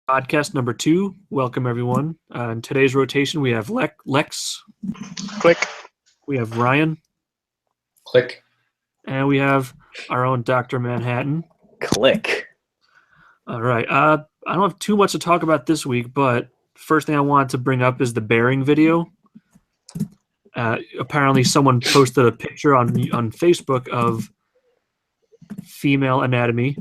Podcast number 2. Welcome, everyone. In today's rotation, we have Lex, Click. we have Ryan, Click. and we have our own Dr. Manhattan. Click. All right. I don't have too much to talk about this week, but first thing I wanted to bring up is the bearing video. Apparently, someone posted a picture on Facebook of female anatomy,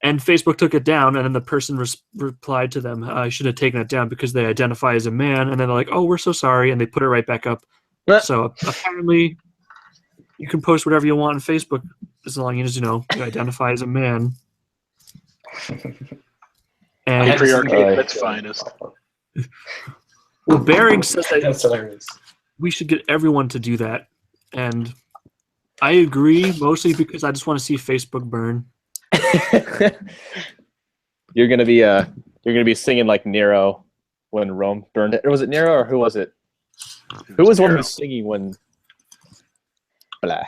and Facebook took it down, and then the person replied to them, I should have taken it down because they identify as a man, and then they're like, oh, we're so sorry, and they put it right back up. So apparently you can post whatever you want on Facebook as long as you identify as a man. And Patriarchy at its finest. Well, Bearing says That's that hilarious. we should get everyone to do that, and I agree, mostly because I just want to see Facebook burn. You're gonna be singing like Nero when Rome burned it. Or was it Nero or who was it? Who was the one who was singing when? Blah.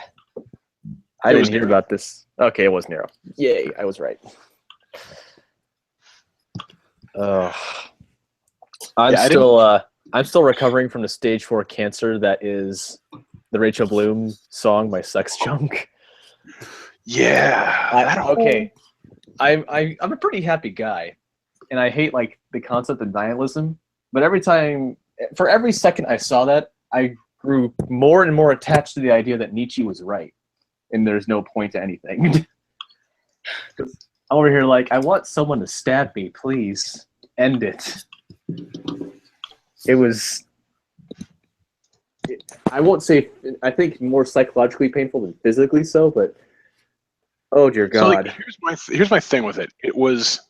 I didn't hear about this. Okay, it was Nero. Yay, I was right. I'm still recovering from the stage 4 cancer that is the Rachel Bloom song, "My Sex Junk." Yeah. Okay. I'm a pretty happy guy, and I hate like the concept of nihilism. But for every second I saw that, I grew more and more attached to the idea that Nietzsche was right, and there's no point to anything. I'm over here like, I want someone to stab me, please. End it. It was. I won't say. I think more psychologically painful than physically so, but. Oh dear God! So, like, here's my thing with it. It was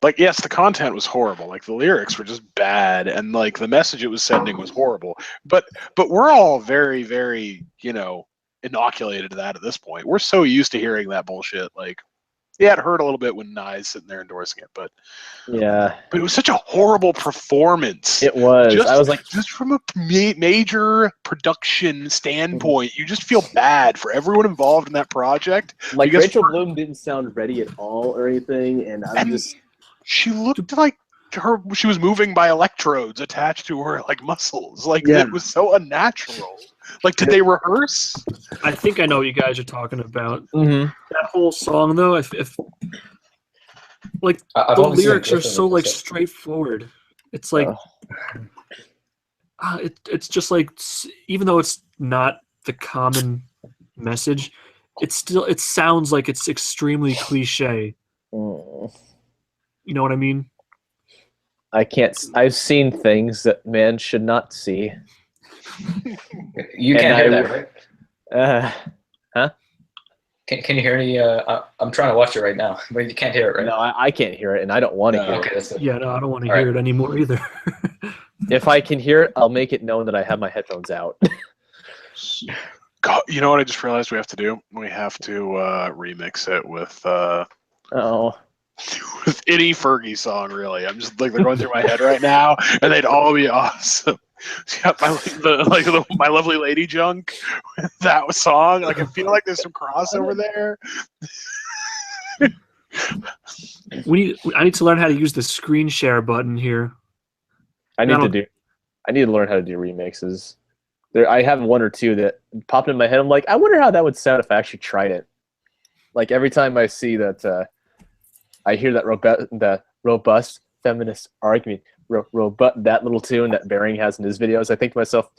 like, yes, the content was horrible. Like the lyrics were just bad, and like the message it was sending was horrible. But we're all very, very inoculated to that at this point. We're so used to hearing that bullshit. Like, yeah, it hurt a little bit when Nye's sitting there endorsing it, but yeah, but it was such a horrible performance. It was. I was like, just from a major production standpoint, you just feel bad for everyone involved in that project. Like Rachel Bloom didn't sound ready at all or anything, and she looked like she was moving by electrodes attached to her like muscles. Like it was so unnatural. Like, did they rehearse? I think I know what you guys are talking about. Mm-hmm. That whole song, though, if like the lyrics are so like straightforward. It's like it's just like, even though it's not the common message, it sounds like it's extremely cliche. You know what I mean? I've seen things that man should not see. You can't hear that, right? Huh? Can you hear me? I'm trying to watch it right now, but you can't hear it, right? No, I can't hear it, and I don't want to hear Okay, it. that's good. Yeah, no, I don't want to hear it anymore either. If I can hear it, I'll make it known that I have my headphones out. God, you know what I just realized we have to do? We have to remix it with with any Fergie song, really. I'm just like, they're going through my head right now, and they'd all be awesome. Yeah, my lovely lady junk with that song. Like, I feel like there's some crossover there. I need to learn how to use the screen share button here. I need to learn how to do remixes. I have one or two that popped in my head. I'm like, I wonder how that would sound if I actually tried it. Like every time I see that, I hear that robust feminist argument. That little tune that Bearing has in his videos, I think to myself,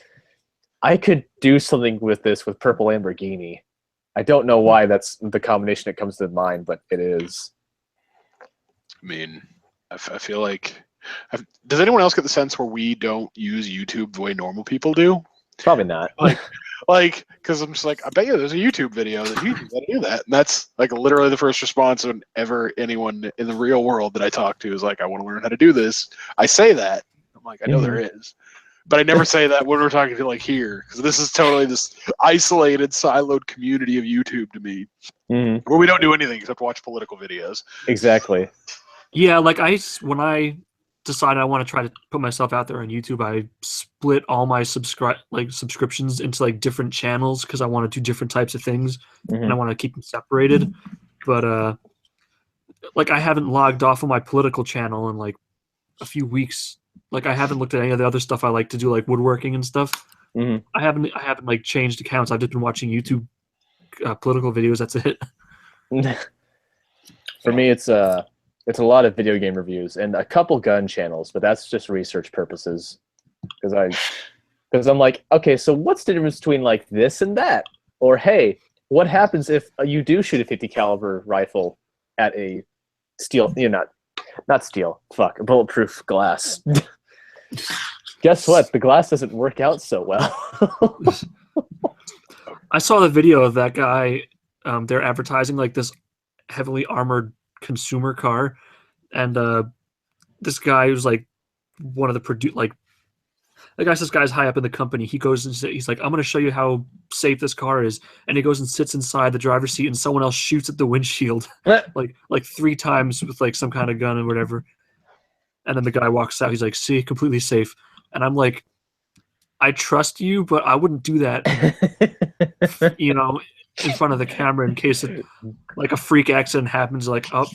I could do something with this with Purple Lamborghini. I don't know why that's the combination that comes to mind, but it is. I mean, I feel like... does anyone else get the sense where we don't use YouTube the way normal people do? Probably not. Like, because I'm just like, I bet you there's a YouTube video that you got to do that. And that's like literally the first response whenever anyone in the real world that I talk to is like, I want to learn how to do this. I say that. I'm like, I know there is. But I never say that when we're talking to like here, because this is totally this isolated, siloed community of YouTube to me, where we don't do anything except watch political videos. Exactly. Yeah, like when I decided I want to try to put myself out there on YouTube, I split all my subscriptions into like different channels because I want to do different types of things and I want to keep them separated. But like I haven't logged off of my political channel in like a few weeks. Like I haven't looked at any of the other stuff I like to do, like woodworking and stuff. Mhm. I haven't like changed accounts. I've just been watching YouTube political videos. That's it. For me, it's a lot of video game reviews and a couple gun channels, but that's just research purposes. Because I'm like, okay, so what's the difference between like this and that? Or hey, what happens if you do shoot a 50 caliber rifle at a steel? Not steel. Fuck, bulletproof glass. Guess what? The glass doesn't work out so well. I saw the video of that guy. They're advertising like this heavily armored consumer car, and this guy who's like one of the I guess this guy's high up in the company. He goes and he's like, I'm going to show you how safe this car is. And he goes and sits inside the driver's seat and someone else shoots at the windshield like 3 times with like some kind of gun or whatever. And then the guy walks out. He's like, see, completely safe. And I'm like, I trust you, but I wouldn't do that, in front of the camera in case like a freak accident happens. Like, oh.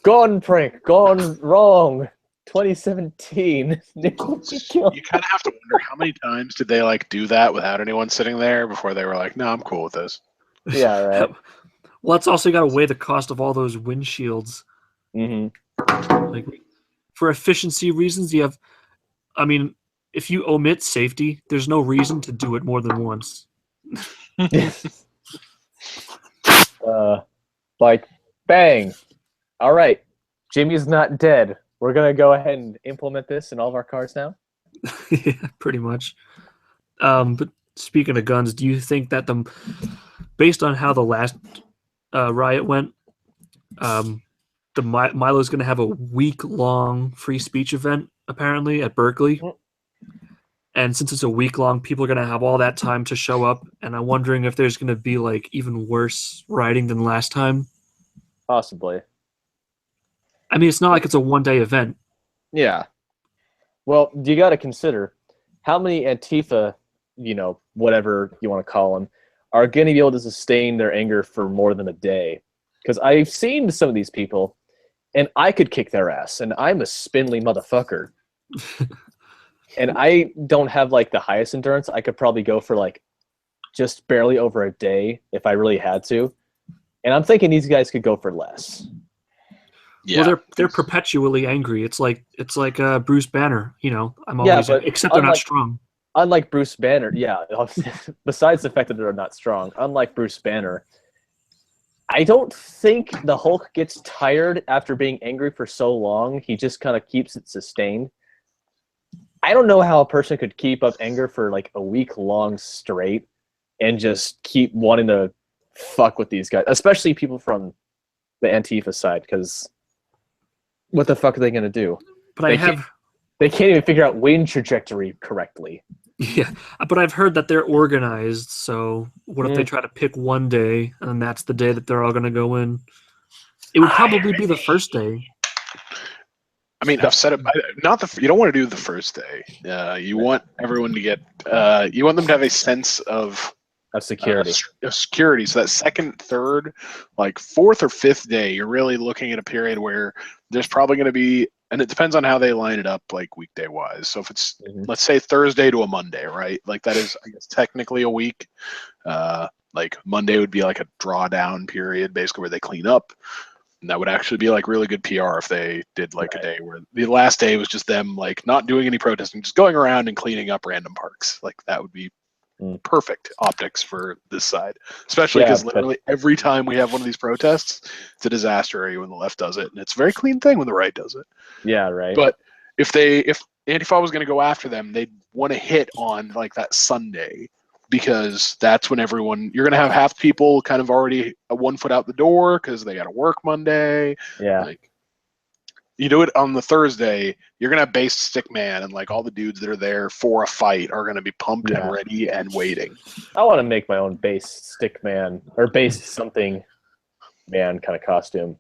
Gone prank, gone wrong. 2017. You kind of have to wonder how many times did they like do that without anyone sitting there before they were like, no, I'm cool with this. Yeah, right. Well, it's also got to weigh the cost of all those windshields. Mm-hmm. Like, for efficiency reasons, if you omit safety, there's no reason to do it more than once. Like, bang. All right, Jimmy's not dead. We're going to go ahead and implement this in all of our cars now? Yeah, pretty much. But speaking of guns, do you think that based on how the last riot went, Milo's going to have a week-long free speech event, apparently, at Berkeley? And since it's a week-long, people are going to have all that time to show up, and I'm wondering if there's going to be, like, even worse rioting than last time. Possibly. I mean, it's not like it's a one-day event. Yeah. Well, you got to consider how many Antifa, whatever you want to call them, are going to be able to sustain their anger for more than a day. Because I've seen some of these people, and I could kick their ass, and I'm a spindly motherfucker. And I don't have, like, the highest endurance. I could probably go for, like, just barely over a day if I really had to. And I'm thinking these guys could go for less. Yeah. Well, they're perpetually angry. It's like Bruce Banner. I'm always except they're not strong. Unlike Bruce Banner, yeah. Besides the fact that they're not strong, unlike Bruce Banner, I don't think the Hulk gets tired after being angry for so long. He just kind of keeps it sustained. I don't know how a person could keep up anger for like a week long straight and just keep wanting to fuck with these guys, especially people from the Antifa side, because what the fuck are they going to do? But they can't even figure out wind trajectory correctly. Yeah, but I've heard that they're organized, so what if they try to pick one day, and then that's the day that they're all going to go in? It would probably be the first day. I mean, I've said it. You don't want to do the first day. You want everyone to get. You want them to have a sense of security. Security. So that second, third, like fourth or fifth day, you're really looking at a period where there's probably going to be, and it depends on how they line it up, like weekday wise. So if it's, let's say Thursday to a Monday, right? Like that is, I guess, technically a week. Like Monday would be like a drawdown period, basically where they clean up. And that would actually be like really good PR if they did like a day where the last day was just them like not doing any protesting, just going around and cleaning up random parks. Like that would be perfect optics for this side, especially because literally every time we have one of these protests, it's a disaster area when the left does it, and it's a very clean thing when the right does it. Yeah, right. But if Antifa was going to go after them, they'd want to hit on like that Sunday, because that's when you're going to have half people kind of already 1 foot out the door because they got to work Monday. Yeah. Like, you do it on the Thursday, you're going to have base stick man, and like all the dudes that are there for a fight are going to be pumped and ready and waiting. I want to make my own base stick man or base something man kind of costume.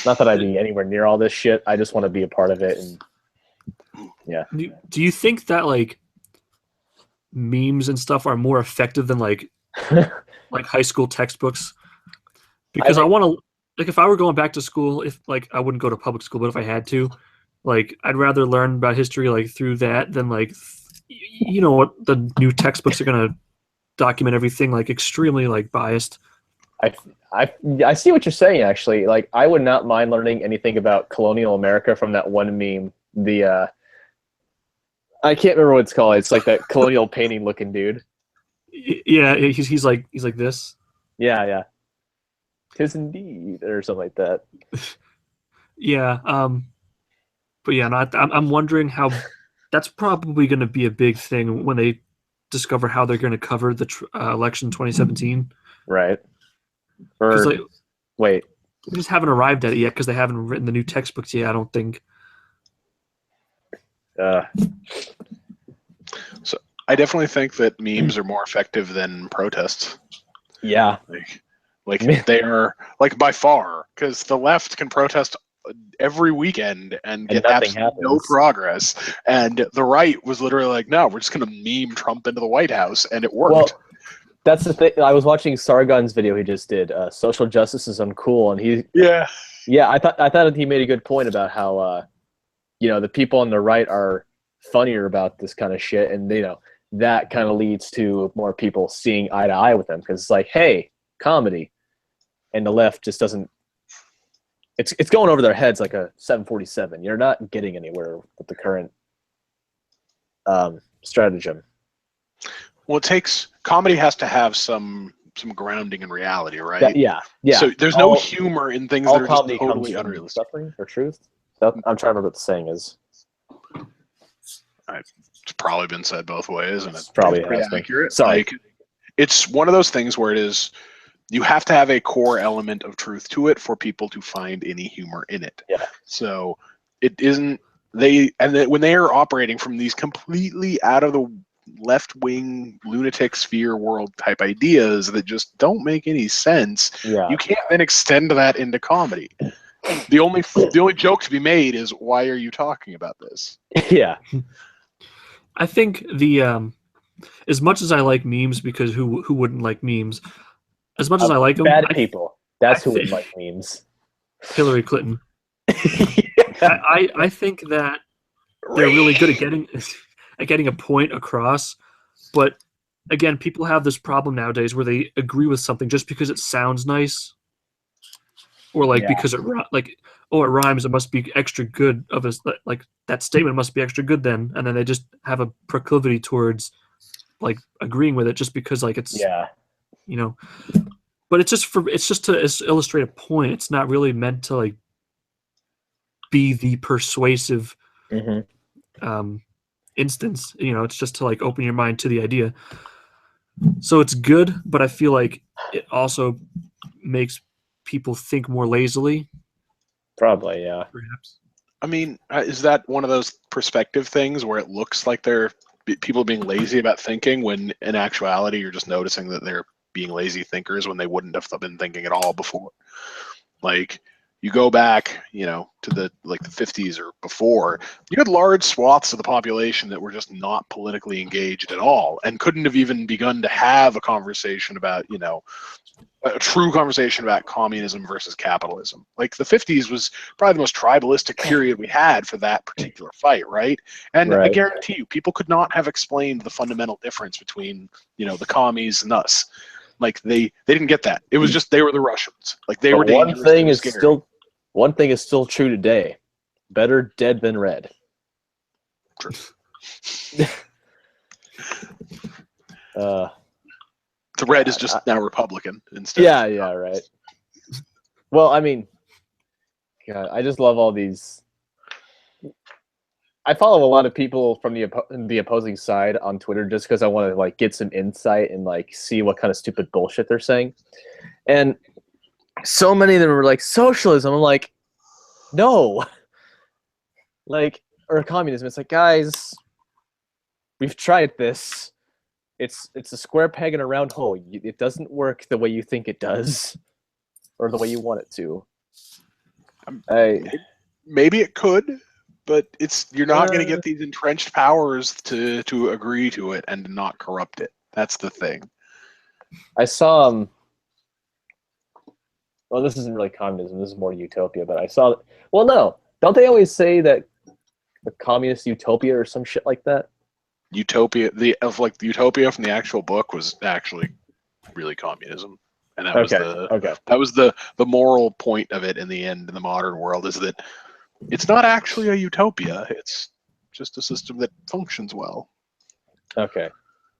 Not that I'd be anywhere near all this shit. I just want to be a part of it. And yeah. Do you think that like memes and stuff are more effective than like like high school textbooks? Because I want like if I were going back to school, if like I wouldn't go to public school, but if I had to, like I'd rather learn about history like through that than like you know what the new textbooks are gonna document everything like extremely like biased. I see what you're saying actually. Like I would not mind learning anything about colonial America from that one meme. The I can't remember what it's called. It's like that colonial painting looking dude. Yeah, he's like this. Yeah. 'Tis indeed, or something like that. Yeah, but yeah, I'm wondering how that's probably going to be a big thing when they discover how they're going to cover the election 2017. Right. Because Or like, wait, we just haven't arrived at it yet because they haven't written the new textbooks yet. I don't think. So I definitely think that memes are more effective than protests. yeah. Like they are like by far, because the left can protest every weekend and get nothing absolutely no happens. progress, and the right was literally like, no, we're just gonna meme Trump into the White House, and it worked. Well, that's the thing. I was watching Sargon's video he just did. Social justice is uncool, and yeah. I thought he made a good point about how the people on the right are funnier about this kind of shit, and that kind of leads to more people seeing eye to eye with them because it's like, hey, comedy, and the left just doesn't. It's going over their heads like a 747. You're not getting anywhere with the current stratagem. Well, comedy has to have some grounding in reality, right? Yeah. So there's no humor in things that are just comedy totally comes from unrealistic. suffering or truth. I'm trying to remember what the saying is. It's probably been said both ways, and it's Probably pretty has been. accurate. Sorry. Like, it's one of those things where it is. You have to have a core element of truth to it for people to find any humor in it. Yeah. So it isn't when they are operating from these completely out of the left-wing lunatic sphere world type ideas that just don't make any sense. Yeah. You can't then extend that into comedy. The only joke to be made is, why are you talking about this? Yeah. I think the as much as I like memes, because who wouldn't like memes? As much as I like them, Bad people. That's who would think- like memes. Hillary Clinton. I think that they're really good at getting a point across, but again, people have this problem nowadays where they agree with something just because it sounds nice, or like because it rhymes, it must be extra good. Like that statement must be extra good then, and then they just have a proclivity towards like agreeing with it just because like it's but it's just to illustrate a point. It's not really meant to like be the persuasive instance. It's just to like open your mind to the idea. So it's good, but I feel like it also makes people think more lazily. Probably, yeah. Perhaps. I mean, is that one of those perspective things where it looks like people being lazy about thinking, when in actuality you're just noticing that they're being lazy thinkers when they wouldn't have been thinking at all before? Like, you go back, to the 50s or before, you had large swaths of the population that were just not politically engaged at all and couldn't have even begun to have a conversation about, a true conversation about communism versus capitalism. Like, the 50s was probably the most tribalistic period we had for that particular fight, right? And I guarantee you, people could not have explained the fundamental difference between, the commies and us. Like, they didn't get that. It was just they were the Russians. Like, they were dangerous. One thing is still true today. Better dead than red. True. The red is just now Republican instead. Yeah, right. Well, I mean, God, I just love all these. I follow a lot of people from the opposing side on Twitter just because I want to like get some insight and like see what kind of stupid bullshit they're saying. And so many of them were like, socialism. I'm like, no. Like, or communism. It's like, guys, we've tried this. It's a square peg in a round hole. It doesn't work the way you think it does, or the way you want it to. Maybe it could, but you're not going to get these entrenched powers to agree to it and not corrupt it. That's the thing. I saw well, this isn't really communism. This is more utopia. But I saw. Well, no, don't they always say that the communist utopia or some shit like that? Utopia, the utopia from the actual book was actually really communism, and that was the moral point of it in the end in the modern world is that it's not actually a utopia. It's just a system that functions well. Okay,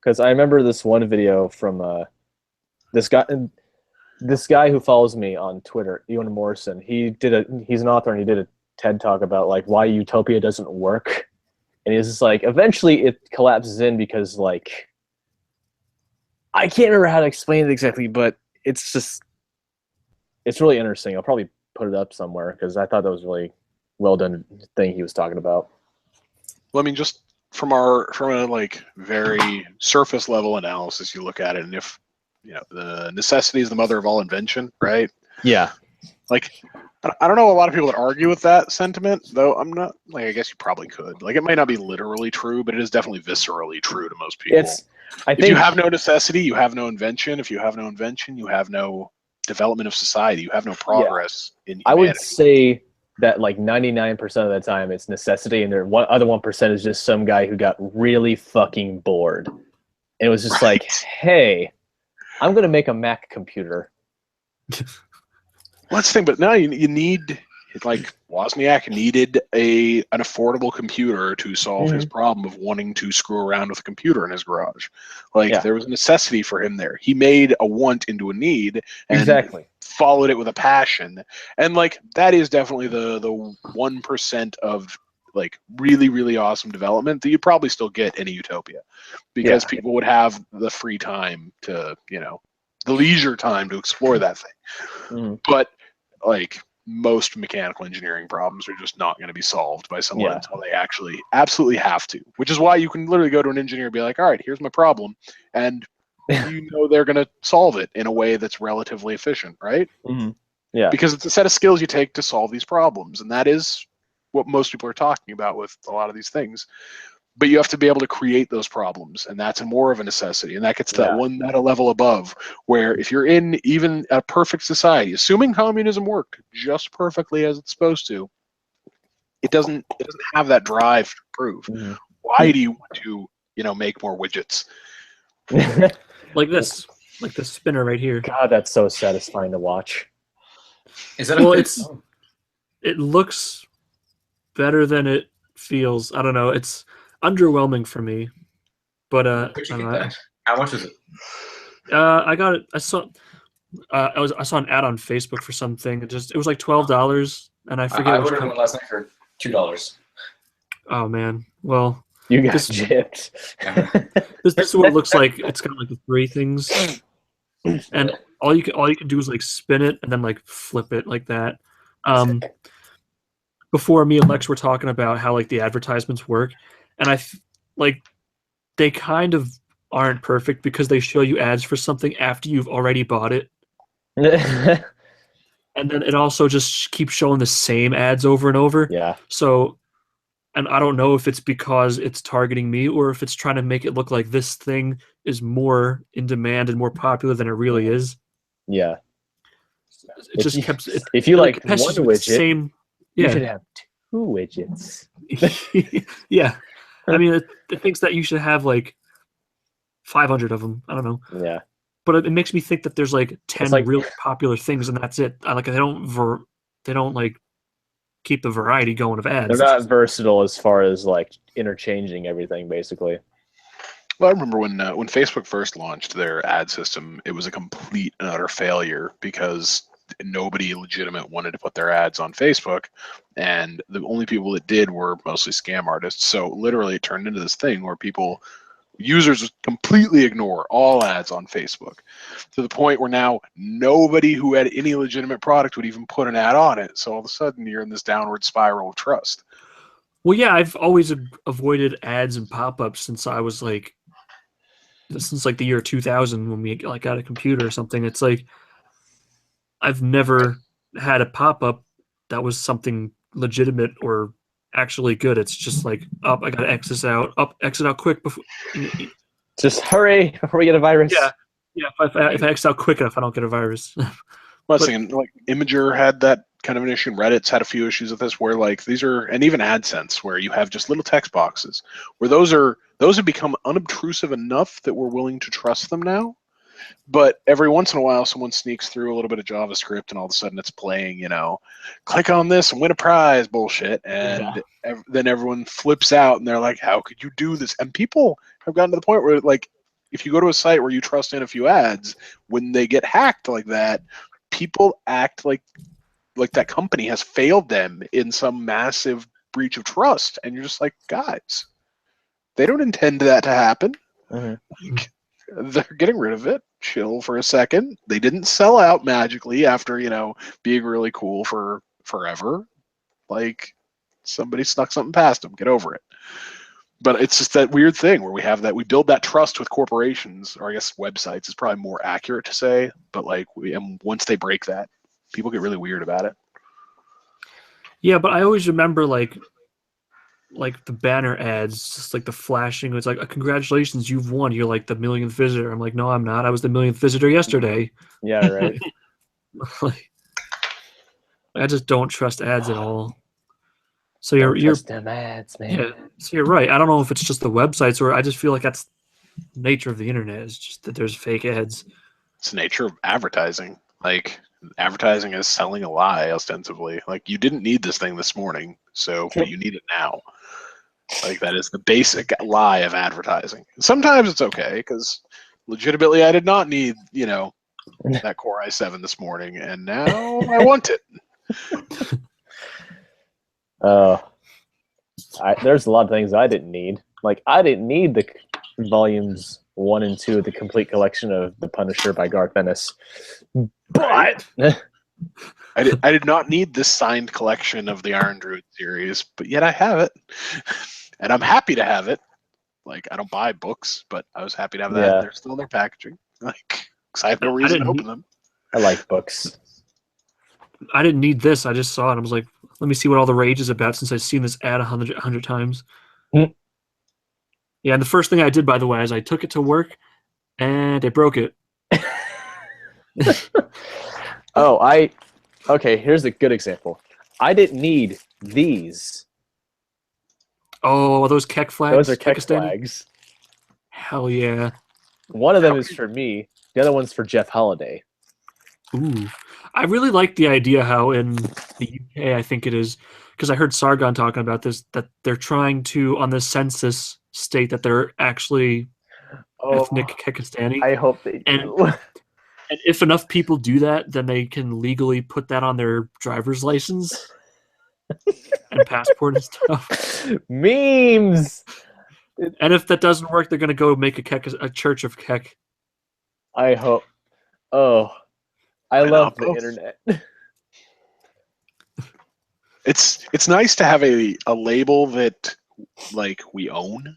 because I remember this one video from this guy who follows me on Twitter, Ewan Morrison. He's an author and he did a TED talk about like why utopia doesn't work. And he's just like, eventually it collapses in because like, I can't remember how to explain it exactly, but it's really interesting. I'll probably put it up somewhere because I thought that was really well done thing he was talking about. Well, I mean, just from a like very surface level analysis, you look at it, and if the necessity is the mother of all invention, right? Yeah. Like, I don't know a lot of people that argue with that sentiment, though. I'm not like, I guess you probably could. Like, it might not be literally true, but it is definitely viscerally true to most people. If you have no necessity, you have no invention. If you have no invention, you have no development of society. You have no progress in humanity. I would say that like 99% of the time it's necessity, and the other 1% is just some guy who got really fucking bored. And it was just like, hey, I'm going to make a Mac computer. Well, that's the thing, but now you need, like, Wozniak needed an affordable computer to solve his problem of wanting to screw around with a computer in his garage. Like, there was a necessity for him there. He made a want into a need and followed it with a passion. And, like, that is definitely the 1% of, like, really, really awesome development that you probably still get in a utopia. Because people would have the free time to, the leisure time to explore that thing. But like most mechanical engineering problems are just not going to be solved by someone until they actually absolutely have to, which is why you can literally go to an engineer and be like, all right, here's my problem. And they're going to solve it in a way that's relatively efficient, right? Yeah. Because it's a set of skills you take to solve these problems. And that is what most people are talking about with a lot of these things. But you have to be able to create those problems, and that's more of a necessity. And that gets to that one meta level above, where if you're in even a perfect society, assuming communism worked just perfectly as it's supposed to, it doesn't have that drive to improve. Why do you want to, make more widgets? Like this spinner right here. God, that's so satisfying to watch. Is that it looks better than it feels. I don't know. It's underwhelming for me, but Where'd you get that? How much is it? I got it. I saw an ad on Facebook for something. It was like $12, and I forget. I ordered one last night for $2. Oh man, well you got gypped. This is what it looks like. It's got like the 3 things, and all you can do is like spin it and then like flip it like that. Before me and Lex were talking about how like the advertisements work. And they kind of aren't perfect because they show you ads for something after you've already bought it. And then it also just keeps showing the same ads over and over. Yeah. So, and I don't know if it's because it's targeting me or if it's trying to make it look like this thing is more in demand and more popular than it really is. Yeah. It just kept. If you like one widget, you should have 2 widgets. Yeah. I mean, it thinks that you should have like 500 of them. I don't know. Yeah. But it makes me think that there's like 10 really popular things, and that's it. They don't like keep the variety going of ads. They're not versatile as far as like interchanging everything, basically. Well, I remember when Facebook first launched their ad system, it was a complete and utter failure because nobody legitimate wanted to put their ads on Facebook, and the only people that did were mostly scam artists. So literally it turned into this thing where users completely ignore all ads on Facebook, to the point where now nobody who had any legitimate product would even put an ad on it. So all of a sudden you're in this downward spiral of trust. Well, yeah, I've always avoided ads and pop-ups since the year 2000 when we like got a computer or something. It's like I've never had a pop-up that was something legitimate or actually good. It's just like, I gotta exit out quick before. Just hurry before we get a virus. Yeah. If I exit out quick enough, I don't get a virus. Well, I was thinking, like, Imager had that kind of an issue. Reddit's had a few issues with this, where like these are, and even AdSense, where you have just little text boxes, where those have become unobtrusive enough that we're willing to trust them now. But every once in a while, someone sneaks through a little bit of JavaScript, and all of a sudden it's playing, click on this and win a prize bullshit, and then everyone flips out, and they're like, "How could you do this?" And people have gotten to the point where, like, if you go to a site where you trust in a few ads, when they get hacked like that, people act like that company has failed them in some massive breach of trust, and you're just like, guys, they don't intend that to happen. Like, they're getting rid of it. Chill for a second. They didn't sell out magically after, being really cool for forever. Like, somebody snuck something past them. Get over it. But it's just that weird thing where we build that trust with corporations, or I guess websites is probably more accurate to say. But like, and once they break that, people get really weird about it. Yeah, but I always remember like the banner ads, just like the flashing. It's like, congratulations, you've won. You're like the millionth visitor. I'm like, no, I'm not. I was the millionth visitor yesterday. Yeah, right. Like, I just don't trust ads at all. So Don't you're trust them ads, man. yeah. So you're right. I don't know if it's just the websites, or I just feel like that's the nature of the internet. It's just that there's fake ads. It's the nature of advertising. Like, advertising is selling a lie, ostensibly. Like, you didn't need this thing this morning, but you need it now. Like, that is the basic lie of advertising. Sometimes it's okay, because legitimately I did not need, that Core i7 this morning, and now I want it. There's a lot of things I didn't need. Like, I didn't need the volumes 1 and 2 of the complete collection of The Punisher by Garth Ennis. But I did not need this signed collection of the Iron Druid series, but yet I have it. And I'm happy to have it. Like, I don't buy books, but I was happy to have that. Yeah. They're still in their packaging. Like, because I have no reason to open them. I like books. I didn't need this. I just saw it. I was like, let me see what all the rage is about, since I've seen this ad 100 times. Mm. Yeah, and the first thing I did, by the way, is I took it to work, and I broke it. Okay, here's a good example. I didn't need these. Oh, those Keck flags? Those are Keck Kekistani? flags. Hell yeah. One of them is for me. The other one's for Jeff Holiday. Ooh. I really like the idea how in the UK, I think it is, because I heard Sargon talking about this, that they're trying to, on the census, state that they're actually ethnic Kekistani. I hope they do. And if enough people do that, then they can legally put that on their driver's license and passport and stuff. Memes! And if that doesn't work, they're going to go make a church of Keck. I hope. Oh, I love the internet. It's nice to have a label that, like, we own,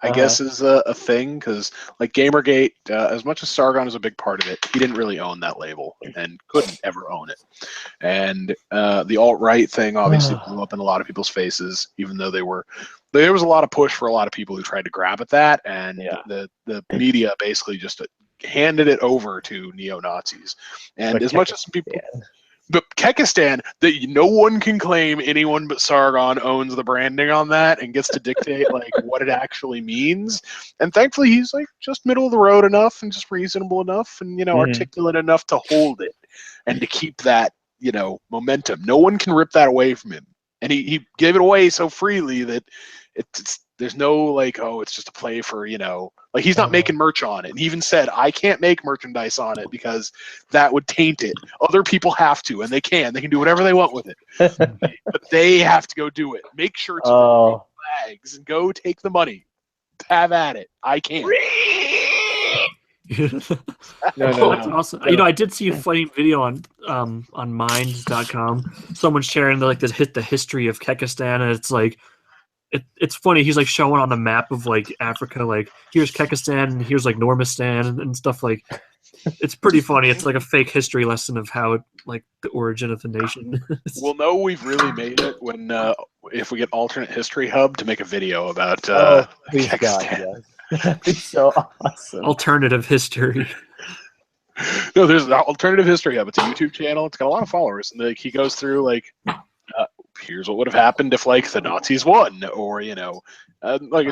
I guess, is a thing, because like Gamergate, as much as Sargon is a big part of it, he didn't really own that label and couldn't ever own it. And the alt-right thing obviously blew up in a lot of people's faces, even though there was a lot of push for a lot of people who tried to grab at that, and the media basically just handed it over to neo-Nazis. And But as much as some people... But Kekistan, that no one can claim anyone but Sargon owns the branding on that and gets to dictate like what it actually means. And thankfully, he's like just middle of the road enough and just reasonable enough and articulate enough to hold it and to keep that momentum. No one can rip that away from him, and he gave it away so freely that there's no like, oh, it's just a play for like he's not making merch on it. And he even said, I can't make merchandise on it because that would taint it. Other people have to, and they can do whatever they want with it. But they have to go do it. Make shirts and flags and go take the money. Have at it. I can't. No. That's awesome. I did see a funny video on minds.com. Someone sharing the history of Kekistan, and it's like it's funny. He's like showing on the map of like Africa, like here's Kekistan and here's like Normistan and stuff. Like it's pretty funny. It's like a fake history lesson of how it like the origin of the nation. We'll know we've really made it when if we get Alternate History Hub to make a video about please God, yes. That'd be so awesome. Alternative history. No, there's an Alternative History Hub. It's a YouTube channel. It's got a lot of followers, and like he goes through like, here's what would have happened if like the Nazis won, or like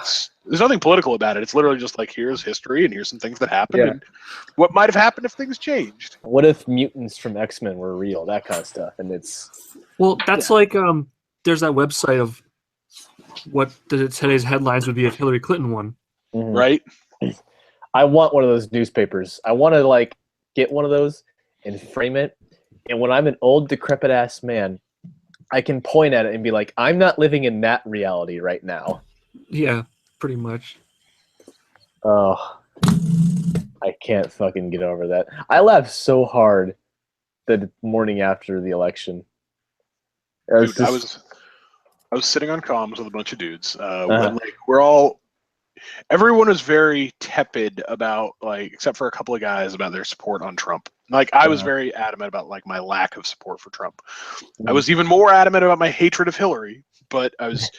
there's nothing political about it. It's literally just like, here's history, and here's some things that happened, and what might have happened if things changed. What if mutants from X-Men were real? That kind of stuff, and it's that's like there's that website of what today's headlines would be if Hillary Clinton won. Right. I want one of those newspapers. I want to like get one of those and frame it. And when I'm an old, decrepit ass man, I can point at it and be like, I'm not living in that reality right now. Yeah, pretty much. Oh, I can't fucking get over that. I laughed so hard the morning after the election. Dude, I was sitting on comms with a bunch of dudes. And, like, everyone was very tepid about, like, except for a couple of guys, about their support on Trump. Like, I was very adamant about like my lack of support for Trump. I was even more adamant about my hatred of Hillary, but I was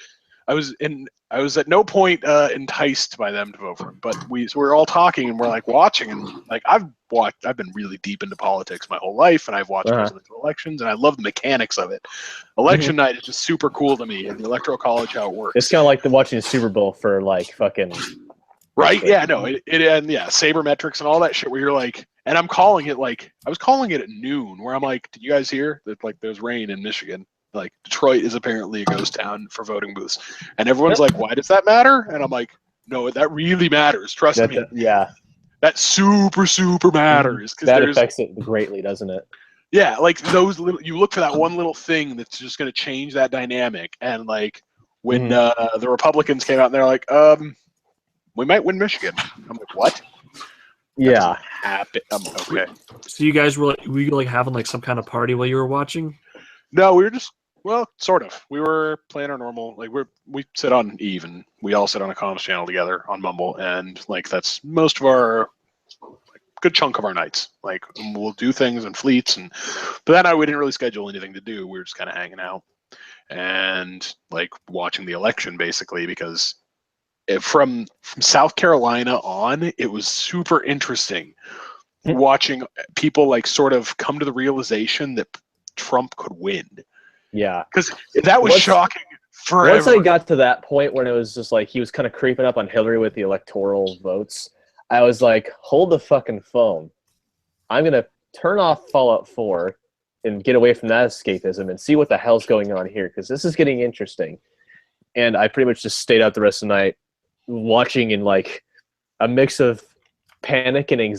at no point enticed by them to vote for him. But so we were all talking and we're like watching, and like I've been really deep into politics my whole life, and I've watched presidential elections, and I love the mechanics of it. Election night is just super cool to me, and the Electoral College, how it works. It's kind of like watching the Super Bowl for like fucking. Right? Yeah, no, and sabermetrics and all that shit where you're like, and I was calling it at noon, where I'm like, did you guys hear that like there's rain in Michigan? Like Detroit is apparently a ghost town for voting booths, and everyone's like, why does that matter? And I'm like, no, that really matters. Trust me. That super matters, because that affects it greatly, doesn't it? Yeah, like those little, you look for that one little thing that's just going to change that dynamic. And like when the Republicans came out and they're like, we might win Michigan. I'm like, what? Yeah. Okay. So you guys were like having like some kind of party while you were watching? No, we were just, well, sort of. We were playing our normal, like we sit on Eve, and we all sit on a comms channel together on Mumble, and like that's most of our, like, good chunk of our nights. Like we'll do things in fleets, but that night we didn't really schedule anything to do. We were just kind of hanging out and like watching the election, basically, because from South Carolina on, it was super interesting watching people like sort of come to the realization that Trump could win. Yeah, because that was shocking forever. Once I got to that point when it was just like he was kind of creeping up on Hillary with the electoral votes, I was like, hold the fucking phone. I'm gonna turn off Fallout 4 and get away from that escapism and see what the hell's going on here, because this is getting interesting. And I pretty much just stayed out the rest of the night watching in like a mix of panic and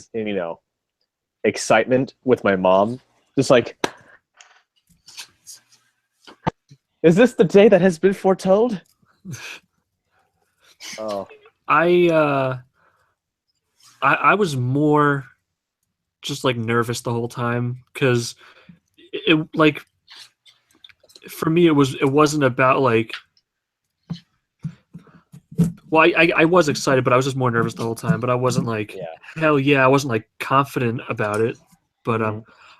excitement with my mom, just like, is this the day that has been foretold? Oh, I was more just like nervous the whole time, because it like for me it wasn't about like, well, I was excited, but I was just more nervous the whole time. But I wasn't like, hell yeah, I wasn't like confident about it. But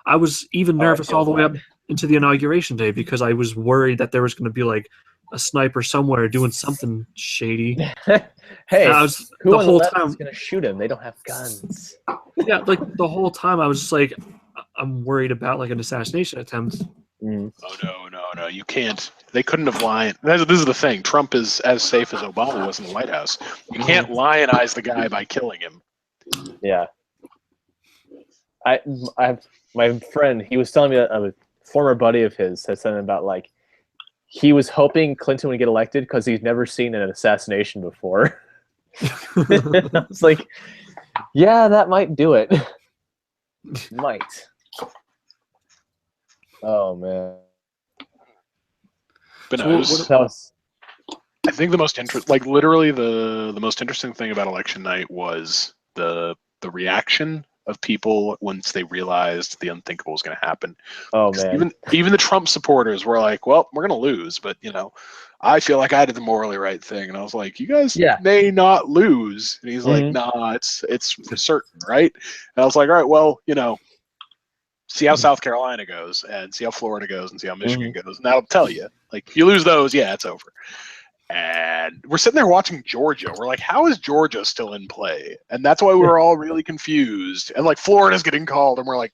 I was even nervous all the way up into the inauguration day, because I was worried that there was going to be like a sniper somewhere doing something shady. Hey, who the whole time is going to shoot him? They don't have guns. Yeah, like the whole time I was just like, I'm worried about like an assassination attempt. Oh no, you can't. They couldn't have lied. This is the thing. Trump is as safe as Obama was in the White House. You can't lionize the guy by killing him. Yeah. My friend, he was telling me a former buddy of his said something about like he was hoping Clinton would get elected because he's never seen an assassination before. I was like, yeah, that might do it. Might. Oh man. But no, I think the most the most interesting thing about election night was the reaction of people once they realized the unthinkable was going to happen. Oh man. Even the Trump supporters were like, well, we're going to lose, but I feel like I did the morally right thing. And I was like, you guys may not lose. And he's like, nah, it's for certain, right? And I was like, all right, well, see how South Carolina goes, and see how Florida goes, and see how Michigan goes, and that'll tell you. Like, if you lose those, it's over. And we're sitting there watching Georgia. We're like, how is Georgia still in play? And that's why we were all really confused. And like Florida's getting called, and we're like,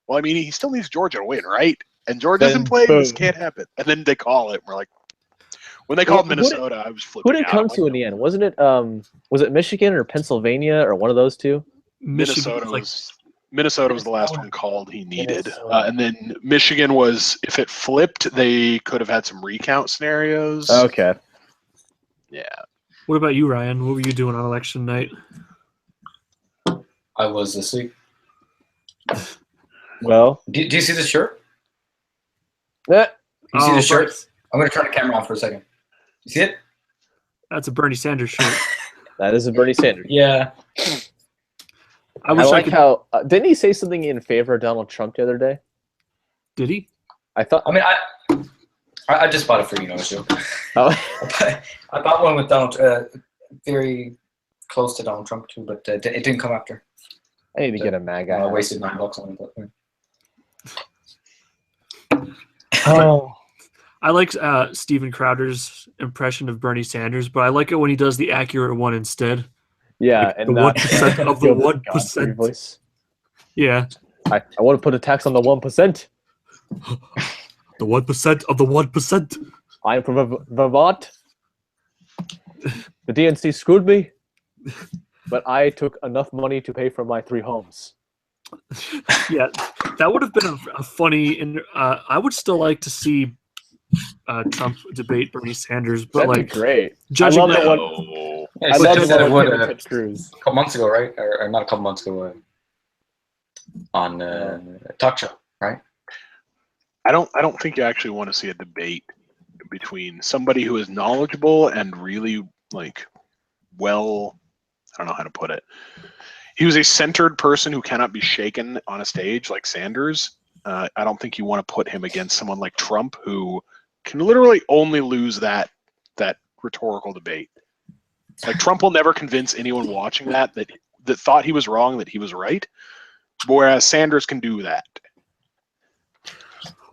well, I mean, he still needs Georgia to win, right? And Georgia's in play. This can't happen. And then they call it. And we're like, when they called Minnesota, I was flipping out. Who did it come to in the end? Wasn't it? Was it Michigan or Pennsylvania or one of those two? Minnesota was the last one called he needed. And then Michigan was, if it flipped, they could have had some recount scenarios. Okay. Yeah. What about you, Ryan? What were you doing on election night? I was asleep. Well, Do you see the shirt? eh, You see the shirt? I'm going to turn the camera on for a second. You see it? That's a Bernie Sanders shirt. that is a Bernie Sanders. Yeah. I wish like could... how didn't he say something in favor of Donald Trump the other day? Did he? I thought. I mean, I just bought it for show. Oh. I bought one with Donald, very close to Donald Trump too, but it didn't come after. I need to get a MAGA. I wasted $9 on it. Oh. I like Steven Crowder's impression of Bernie Sanders, but I like it when he does the accurate one instead. Yeah, like and the 1% of the 1%. Voice. Yeah. I want to put a tax on the 1%. The 1% of the 1%. I am from Vermont. The DNC screwed me, but I took enough money to pay for my 3 homes. Yeah, that would have been a funny. I would still like to see Trump debate Bernie Sanders, but That'd like be great. Judging I love that one. Yeah, I love that that one one. a couple months ago, right? Or not a couple months ago, on talk show, right? I don't think you actually want to see a debate between somebody who is knowledgeable and really like well. I don't know how to put it. He was a centered person who cannot be shaken on a stage like Sanders. I don't think you want to put him against someone like Trump, who can literally only lose that rhetorical debate. Like Trump will never convince anyone watching that thought he was wrong that he was right, whereas Sanders can do that.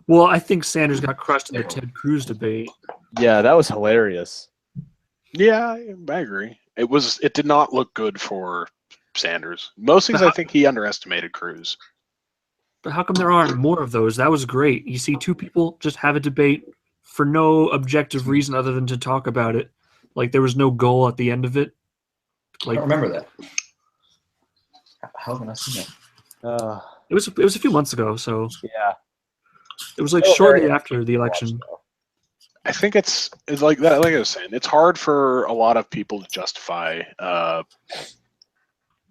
Well, I think Sanders got crushed in the Ted Cruz debate. Yeah, that was hilarious. Yeah, I agree. It did not look good for Sanders. Most things I think he underestimated Cruz. But how come there aren't more of those? That was great. You see 2 people just have a debate for no objective reason other than to talk about it. Like there was no goal at the end of it. Like I don't remember that. How have I seen that? it was a few months ago, so Yeah. it was like shortly after the election. I think it's like that. Like I was saying, it's hard for a lot of people to justify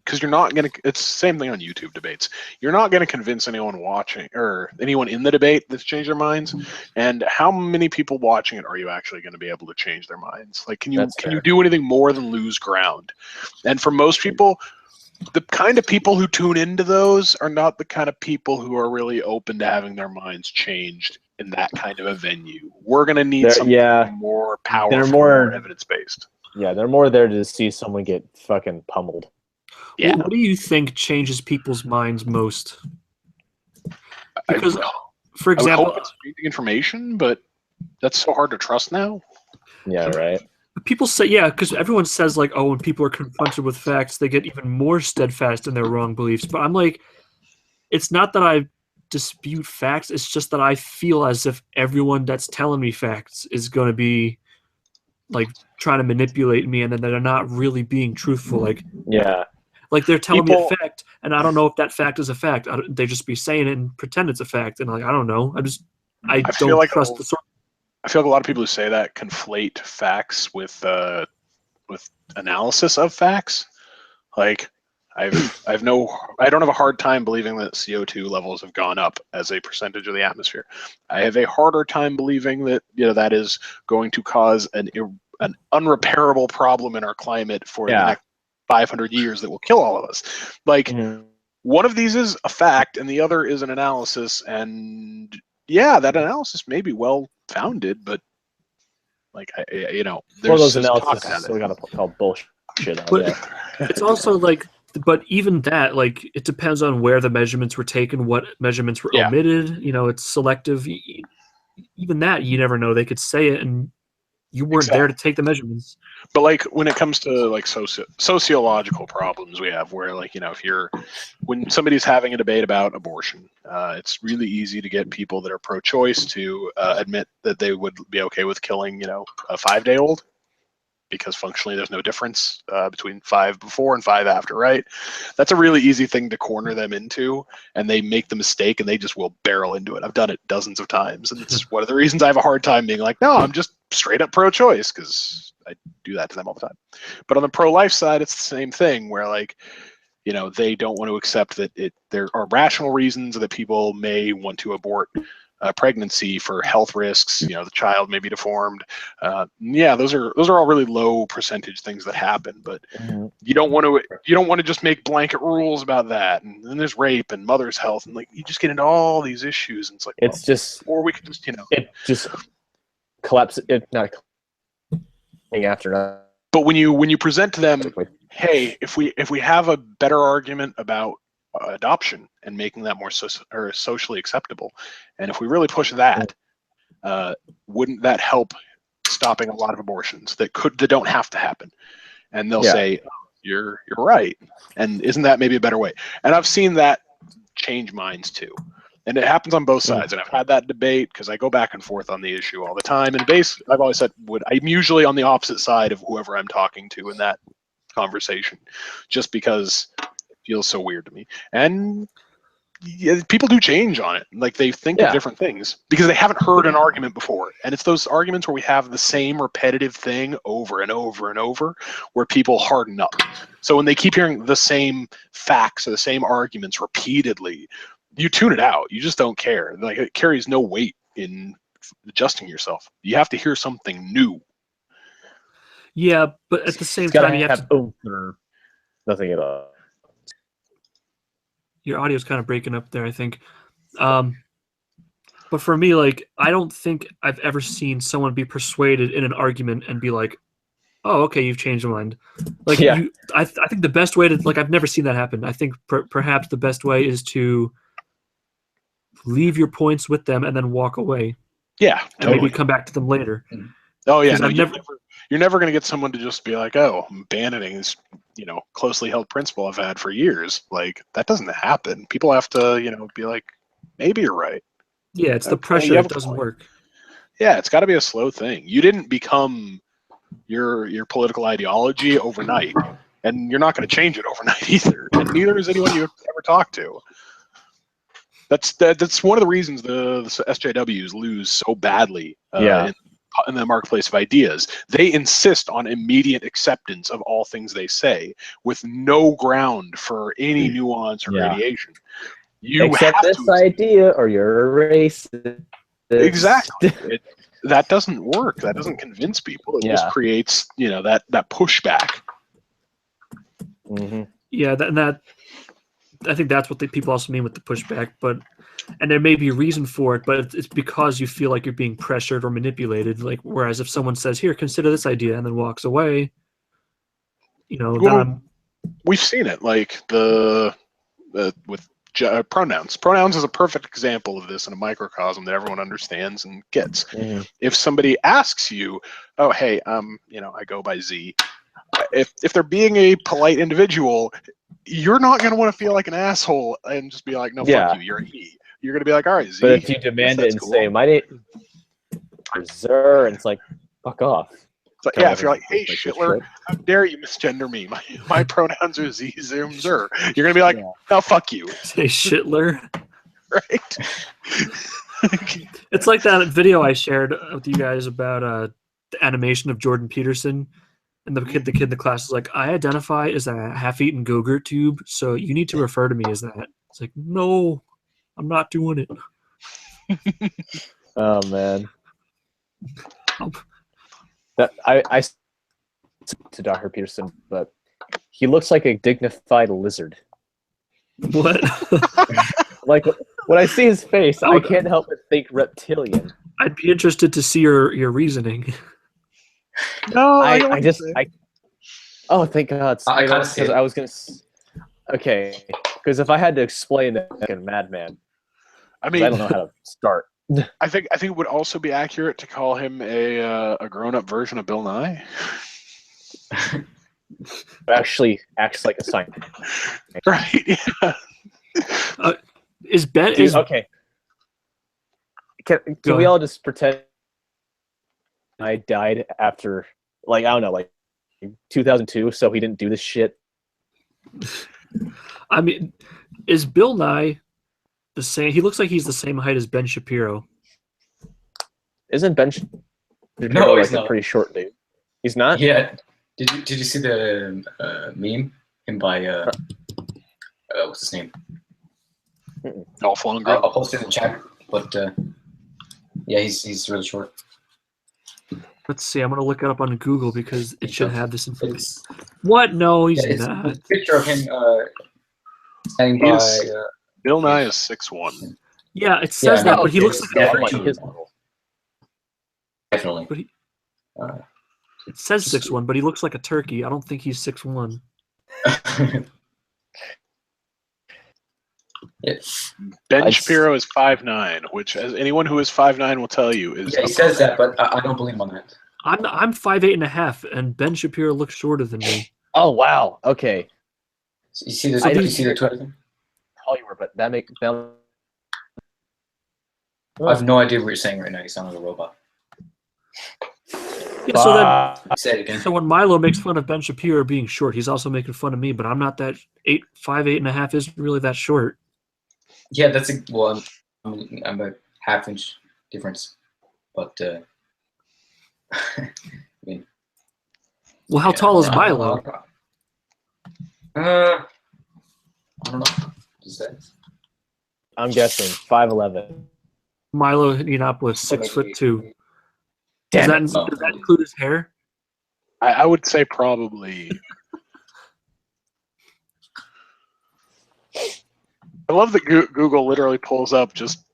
because you're not gonna. It's the same thing on YouTube debates. You're not gonna convince anyone watching or anyone in the debate that's changed their minds. And how many people watching it are you actually going to be able to change their minds? Like, can you do anything more than lose ground? And for most people, the kind of people who tune into those are not the kind of people who are really open to having their minds changed in that kind of a venue. We're going to need something more powerful, more evidence-based. Yeah, they're more there to see someone get fucking pummeled. Yeah. What do you think changes people's minds most? Because, for example, I would hope it's reading information, but that's so hard to trust now. Yeah, right. People say, because everyone says, like, oh, when people are confronted with facts, they get even more steadfast in their wrong beliefs. But I'm like, it's not that I dispute facts. It's just that I feel as if everyone that's telling me facts is going to be, like, trying to manipulate me, and then they're not really being truthful. Like, yeah. Like they're telling me a fact, and I don't know if that fact is a fact. They just be saying it and pretend it's a fact, and like I don't know. I don't trust the source. I feel like a lot of people who say that conflate facts with analysis of facts. Like I don't have a hard time believing that CO2 levels have gone up as a percentage of the atmosphere. I have a harder time believing that that is going to cause an unrepairable problem in our climate for the next 500 years that will kill all of us. Like one of these is a fact and the other is an analysis, and that analysis may be well founded, but like there's those analysis we gotta call bullshit on. But it's also like, but even that, like, it depends on where the measurements were taken, what measurements were omitted. It's selective. Even that, you never know. They could say it and You weren't there to take the measurements. But like when it comes to like sociological problems we have, where like when somebody's having a debate about abortion, it's really easy to get people that are pro-choice to admit that they would be okay with killing a 5-day-old, because functionally there's no difference between 5 before and 5 after, right? That's a really easy thing to corner them into, and they make the mistake and they just will barrel into it. I've done it dozens of times, and it's one of the reasons I have a hard time being like, no, I'm just straight up pro-choice, because I do that to them all the time. But on the pro-life side, it's the same thing, where like, they don't want to accept that there are rational reasons that people may want to abort pregnancy for health risks. The child may be deformed. Those are all really low percentage things that happen, but you don't want to just make blanket rules about that. And then there's rape and mother's health, and like you just get into all these issues, and it's like, or we could just it just collapses. It not after. But when you present to them, hey, if we have a better argument about adoption and making that more socially acceptable, and if we really push that, wouldn't that help stopping a lot of abortions that don't have to happen? And they'll say, oh, you're right, and isn't that maybe a better way? And I've seen that change minds too, and it happens on both sides. And I've had that debate because I go back and forth on the issue all the time. And I've always said, I'm usually on the opposite side of whoever I'm talking to in that conversation, just because feels so weird to me. And people do change on it. Like they think of different things because they haven't heard an argument before. And it's those arguments where we have the same repetitive thing over and over and over where people harden up. So when they keep hearing the same facts or the same arguments repeatedly, you tune it out. You just don't care. Like it carries no weight in adjusting yourself. You have to hear something new. Yeah, but at the same time, you have to... or nothing at all. Your audio's kind of breaking up there, I think. But for me, like, I don't think I've ever seen someone be persuaded in an argument and be like, oh, okay, you've changed your mind. Like, I think the best way to, like, I've never seen that happen. I think perhaps the best way is to leave your points with them and then walk away. Yeah, and maybe come back to them later. Oh, yeah. No, you're never going to get someone to just be like, oh, I'm abandoning this, closely held principle I've had for years. Like, that doesn't happen. People have to, be like, maybe you're right. Yeah, it's the pressure that doesn't work. Yeah, it's got to be a slow thing. You didn't become your political ideology overnight, and you're not going to change it overnight either. And neither is anyone you ever talk to. That's one of the reasons the SJWs lose so badly in the marketplace of ideas. They insist on immediate acceptance of all things they say with no ground for any nuance or gradation. You accept have this idea or you're a racist. Exactly. That doesn't work. That doesn't convince people. It just creates, that pushback. Mm-hmm. Yeah, that I think that's what the people also mean with the pushback, and there may be a reason for it, but it's because you feel like you're being pressured or manipulated. Like, whereas if someone says, "Here, consider this idea," and then walks away, then we've seen it, like with pronouns. Pronouns is a perfect example of this in a microcosm that everyone understands and gets. Mm-hmm. If somebody asks you, "Oh, hey, I go by Z," if they're being a polite individual, you're not going to want to feel like an asshole and just be like, no, fuck you, you're a he. You're going to be like, all right, Z. But if you demand it and say, my name is Zer, and it's like, fuck off. But yeah, if you're like, hey, Shitler, how dare you misgender me? My pronouns are Z, Zoom, Zer. You're going to be like, no, fuck you. Say Shitler. Right? It's like that video I shared with you guys about the animation of Jordan Peterson. And the kid in the class is like, I identify as a half-eaten Go-Gurt tube, so you need to refer to me as that. It's like, no, I'm not doing it. Oh, man. That I to Dr. Peterson, but he looks like a dignified lizard. What? Like, when I see his face, I can't help but think reptilian. I'd be interested to see your reasoning. No, oh, thank God! I gotta see it. I was gonna. Okay, because if I had to explain that, like a madman, I mean, I don't know how to start. I think it would also be accurate to call him a grown-up version of Bill Nye. Actually acts like a scientist. Right? Yeah. Is Ben? Dude, Is okay. Can Go we ahead. all just pretend I died after, like, I don't know, like 2002, so he didn't do this shit? I mean, is Bill Nye the same? He looks like he's the same height as Ben Shapiro. Isn't Ben Shapiro No, he's like a not. pretty short dude? He's not? Yeah. Did you see the meme? Him by what's his name? Dolph Lundgren. I'll post it in the chat. But yeah, he's really short. Let's see. I'm gonna look it up on Google because it should have this information. It's, What? No, he's it's not. a picture of him standing He by. is- Bill Nye is 6'1". Yeah, it says Yeah, that, but he okay, looks like a yeah, turkey. like his- Definitely. But he- Uh, It says 6'1", but he looks like a turkey. I don't think he's 6'1". yeah. Ben Shapiro is 5'9", which, as anyone who is 5'9" will tell you, is Yeah, he says that, but I don't believe him on that. I'm 5'8.5", and Ben Shapiro looks shorter than me. Oh, wow. Okay. You see this? I You didn't see the Twitter thing? Tell you were, but that I have no idea what you're saying right now. You sound like a robot. Yeah, so that Say it again. so when Milo makes fun of Ben Shapiro being short, he's also making fun of me. But I'm not that 5'8.5" isn't really that short. Yeah, that's a well. I'm a half-inch difference, but I mean, Well, how tall is Milo? I don't know. Is that? I'm guessing 5'11". Milo Yiannopoulos, 6'2". Does Damn that, it. does that include his hair? I would say probably. I love that Google literally pulls up just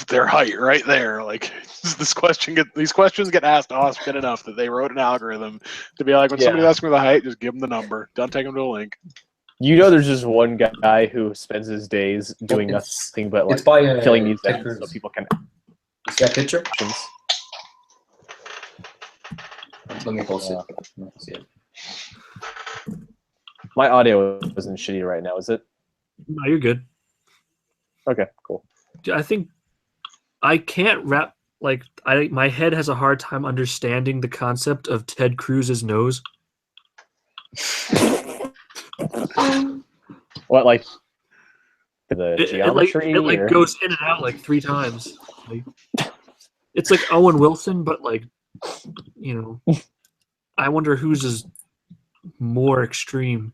their height right there. Like these questions get asked often enough that they wrote an algorithm to be like, when somebody asks me the height, just give them the number. Don't take them to a link. You know, there's just one guy who spends his days doing nothing but like It's by killing music Ted Cruz. so people can. Is that picture? Let me post it. Let's see it. My audio isn't shitty right now, is it? No, you're good. Okay, cool. I think I can't wrap my head has a hard time understanding the concept of Ted Cruz's nose. What, like the geometry? It goes in and out like 3 times. Like, it's like Owen Wilson, but like, you know, I wonder whose is more extreme.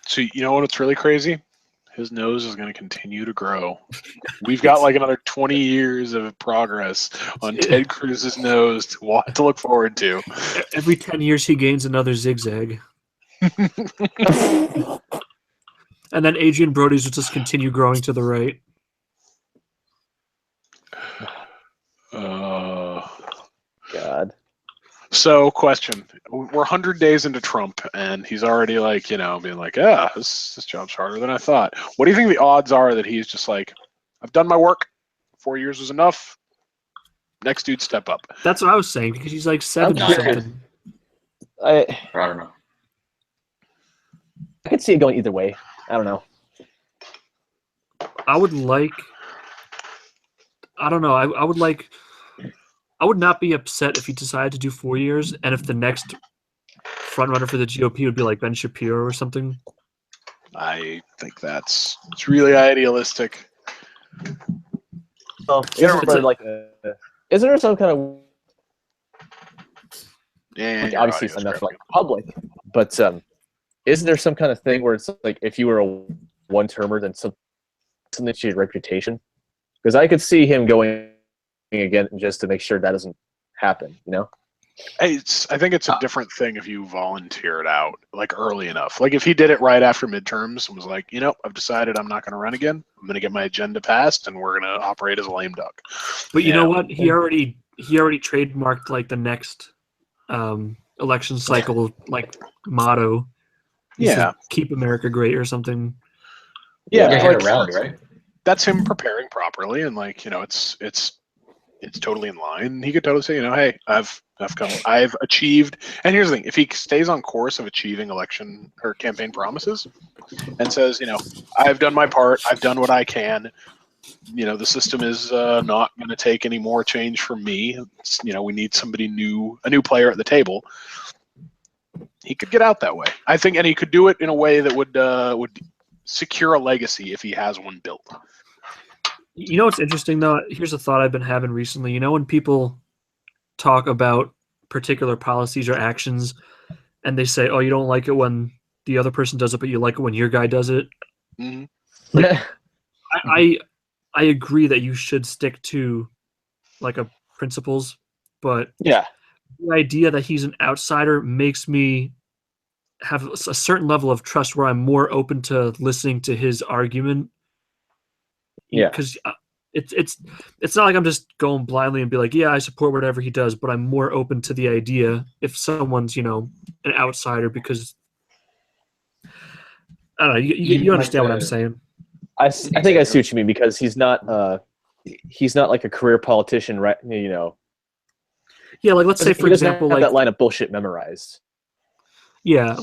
So you know what's really crazy? His nose is going to continue to grow. We've got like another 20 years of progress on Ted Cruz's nose to look forward to. Every 10 years he gains another zigzag. And then Adrian Brody's will just continue growing to the right. God. So, question. We're 100 days into Trump, and he's already like, being like, this job's harder than I thought. What do you think the odds are that he's just like, I've done my work. 4 years was enough. Next dude, step up. That's what I was saying, because he's like 70 something. I don't know. I could see it going either way. I don't know. I would not be upset if he decided to do 4 years, and if the next front runner for the GOP would be like Ben Shapiro or something. I think it's really idealistic. Well, isn't there some kind of obviously it's enough like public, but isn't there some kind of thing where it's like if you were a one-termer, then something to your reputation? Because I could see him going again just to make sure that doesn't happen, I think it's a different thing if you volunteer it out like early enough. Like if he did it right after midterms and was like, I've decided I'm not going to run again. I'm going to get my agenda passed, and we're going to operate as a lame duck. But you know what? He already trademarked like the next election cycle like motto. He says, keep America great or something. Yeah, he had a rally, right? That's him preparing properly, and like it's it's totally in line. He could totally say, hey, I've achieved. And here's the thing: if he stays on course of achieving election or campaign promises, and says, I've done my part, I've done what I can. The system is not going to take any more change from me. We need somebody new, a new player at the table. He could get out that way, I think, and he could do it in a way that would secure a legacy if he has one built. What's interesting though? Here's a thought I've been having recently. When people talk about particular policies or actions, and they say, "Oh, you don't like it when the other person does it, but you like it when your guy does it." Mm-hmm. Like, I agree that you should stick to principles, but Yeah. the idea that he's an outsider makes me have a certain level of trust where I'm more open to listening to his argument. Yeah. Because it's not like I'm just going blindly and be like, yeah, I support whatever he does, but I'm more open to the idea if someone's, an outsider, because I don't know, you understand what I'm saying. I think I see what you mean, because he's not like a career politician, right? Yeah, let's say, for example, have that line of bullshit memorized. Yeah,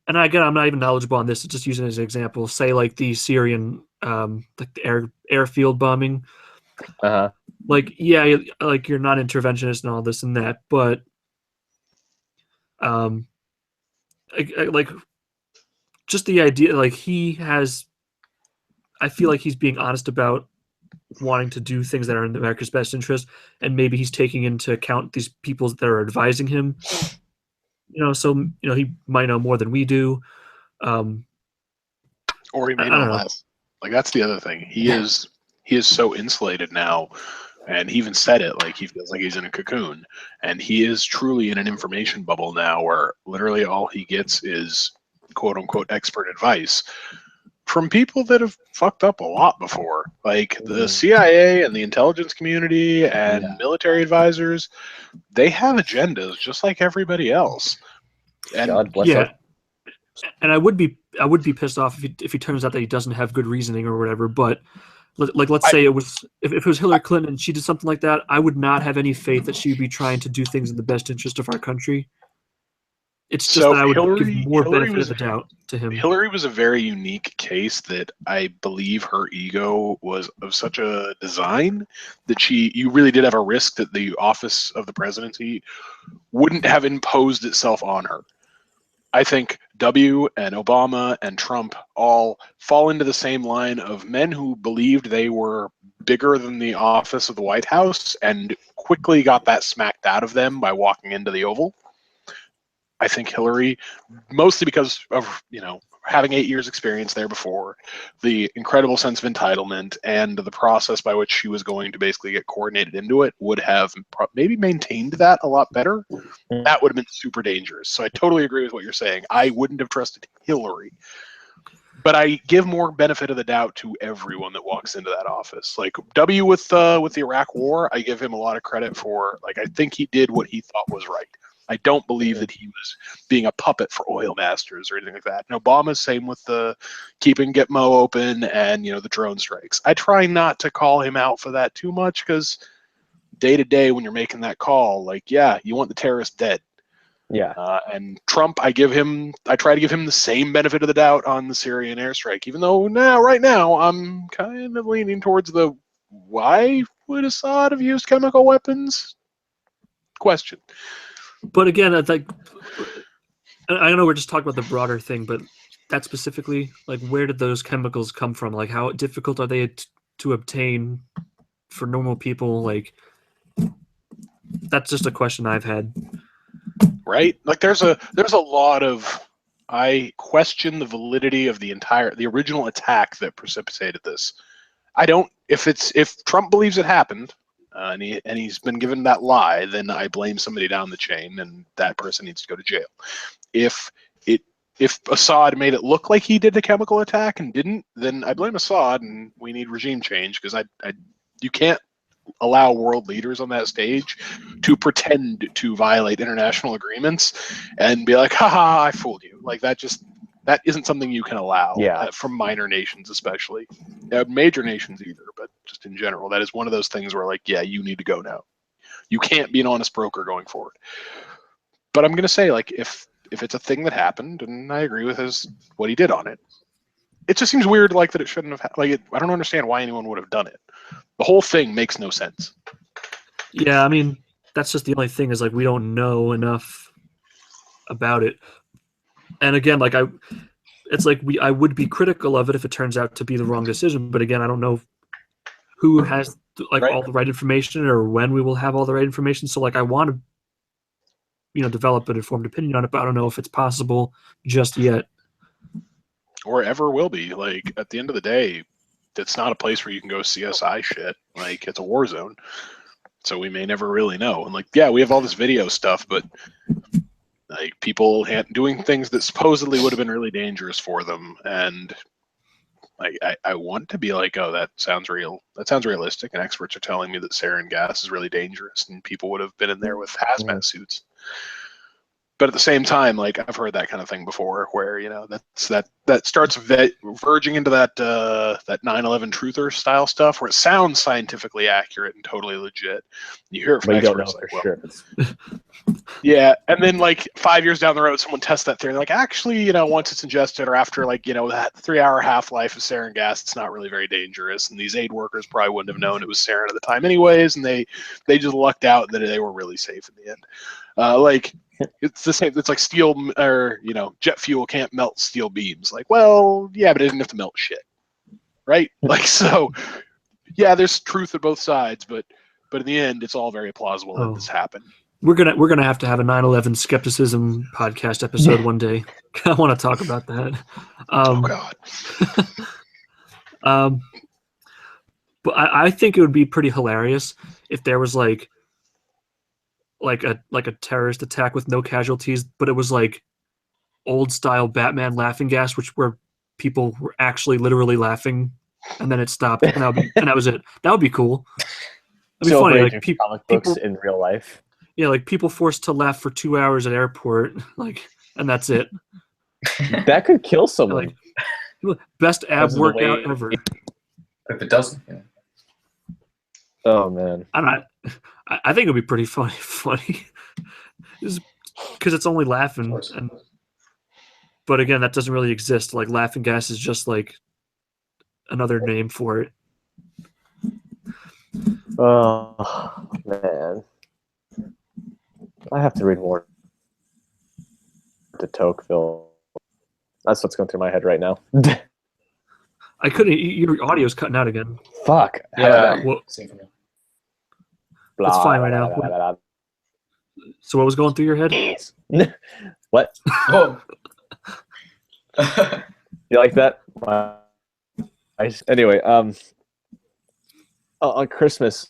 and again, I'm not even knowledgeable on this. Just using it as an example, say the Syrian, the airfield bombing. Uh-huh. Yeah, you're not interventionist and all this and that, but just the idea, I feel like he's being honest about wanting to do things that are in America's best interest, and maybe he's taking into account these people that are advising him. So he might know more than we do, or he may know less. That's the other thing. He is so insulated now, and he even said it. He feels like he's in a cocoon, and he is truly in an information bubble now, where literally all he gets is "quote unquote" expert advice from people that have fucked up a lot before, the CIA and the intelligence community and military advisors. They have agendas just like everybody else. And God bless him. And I would be pissed off if he turns out that he doesn't have good reasoning or whatever. But let's say if it was Hillary Clinton and she did something like that, I would not have any faith that she would be trying to do things in the best interest of our country. It's just that I would give more benefit of the doubt to him. Hillary was a very unique case that I believe her ego was of such a design that you really did have a risk that the office of the presidency wouldn't have imposed itself on her. I think W and Obama and Trump all fall into the same line of men who believed they were bigger than the office of the White House and quickly got that smacked out of them by walking into the Oval. I think Hillary, mostly because of, having 8 years experience there before, the incredible sense of entitlement and the process by which she was going to basically get coordinated into it, would have maybe maintained that a lot better. That would have been super dangerous. So I totally agree with what you're saying. I wouldn't have trusted Hillary. But I give more benefit of the doubt to everyone that walks into that office. W with the Iraq War, I give him a lot of credit for, I think he did what he thought was right. I don't believe that he was being a puppet for oil masters or anything like that. And Obama's same with the keeping Gitmo open and, the drone strikes. I try not to call him out for that too much, because day to day when you're making that call, you want the terrorist dead. Yeah. And Trump, I try to give him the same benefit of the doubt on the Syrian airstrike, even though right now I'm kind of leaning towards the why would Assad have used chemical weapons question. But again, I know we're just talking about the broader thing, but that specifically, where did those chemicals come from? How difficult are they to obtain for normal people? That's just a question I've had. Right? There's a lot of, I question the validity of the original attack that precipitated this. If Trump believes it happened, and he's been given that lie, then I blame somebody down the chain, and that person needs to go to jail. If Assad made it look like he did the chemical attack and didn't, then I blame Assad, and we need regime change, because you can't allow world leaders on that stage to pretend to violate international agreements and be like, haha, I fooled you. That isn't something you can allow from minor nations, especially major nations either. But just in general. That is one of those things where, like, yeah, you need to go now. You can't be an honest broker going forward. But I'm going to say, like, if it's a thing that happened, and I agree with what he did on it, it just seems weird, like, that it shouldn't have I don't understand why anyone would have done it. The whole thing makes no sense. Yeah, I mean, that's just the only thing is, like, we don't know enough about it. And again, like, I would be critical of it if it turns out to be the wrong decision. But again, I don't know who has all the right information or when we will have all the right information. So, like, I want to, develop an informed opinion on it, but I don't know if it's possible just yet. Or ever will be. Like, at the end of the day, it's not a place where you can go CSI shit. Like, it's a war zone. So we may never really know. And, like, yeah, we have all this video stuff, but, like, people doing things that supposedly would have been really dangerous for them. And, like, I want to be like, oh, that sounds real. That sounds realistic. And experts are telling me that sarin gas is really dangerous and people would have been in there with hazmat suits. But at the same time, like, I've heard that kind of thing before, where that starts verging into that 9/11 truther style stuff, where it sounds scientifically accurate and totally legit. You hear it from experts, like, well, sure. Yeah, and then, like, 5 years down the road, someone tests that theory. Like, actually, once it's ingested or after, like, that 3-hour half-life of sarin gas, it's not really very dangerous. And these aid workers probably wouldn't have known it was sarin at the time, anyways, and they just lucked out that they were really safe in the end. Like, it's the same. It's like steel or jet fuel can't melt steel beams. Like, well, yeah, but it didn't have to melt shit, right? Like, so, yeah, there's truth at both sides, but in the end, it's all very plausible that this happened. We're gonna have to have a 9/11 skepticism podcast episode one day. I want to talk about that. Oh God. But I think it would be pretty hilarious if there was like a terrorist attack with no casualties, but it was like old style Batman laughing gas, where people were actually literally laughing, and then it stopped, and that was it. That would be cool. That'd be funny, like comic books in real life. Yeah, like people forced to laugh for 2 hours at airport, like, and that's it. That could kill someone. Like, best ab workout ever. If it doesn't, yeah. Oh man. I think it would be pretty funny, because it's only laughing. But again, that doesn't really exist. Like, laughing gas is just like another name for it. Oh man. I have to read more to Tocqueville. That's what's going through my head right now. I couldn't. Your audio's cutting out again. Fuck. Yeah. It's fine right now. So what was going through your head? What? Oh. You like that? Anyway, on Christmas,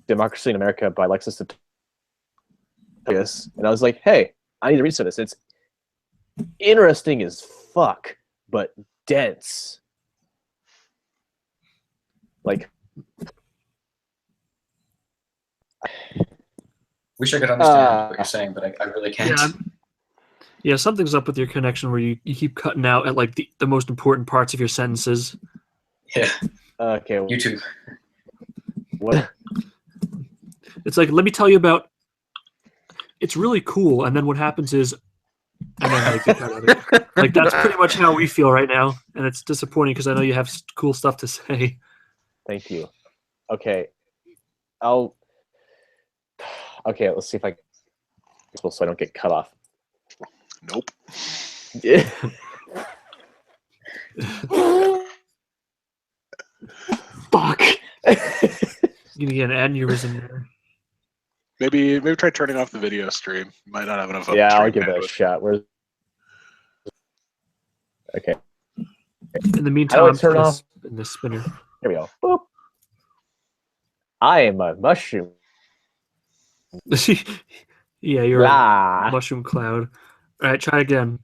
Democracy in America by Alexis and I was like, hey, I need to read some of this. It's interesting as fuck, but dense. Like, wish I could understand what you're saying, but I really can't. Yeah, something's up with your connection where you keep cutting out at like the most important parts of your sentences. Yeah. Okay. YouTube. What? It's like, let me tell you about. It's really cool, and then what happens is, and then like, like that's pretty much how we feel right now, and it's disappointing because I know you have cool stuff to say. Thank you. Okay, Okay, let's see if I so I don't get cut off. Nope. Yeah. Fuck. You can get an aneurysm there. Maybe try turning off the video stream. You might not have enough. Yeah, I'll give that a shot. Okay. In the meantime, I'm turn off in the spinner. Here we go. Boop. I am a mushroom. Yeah, you're a mushroom cloud. All right, try again.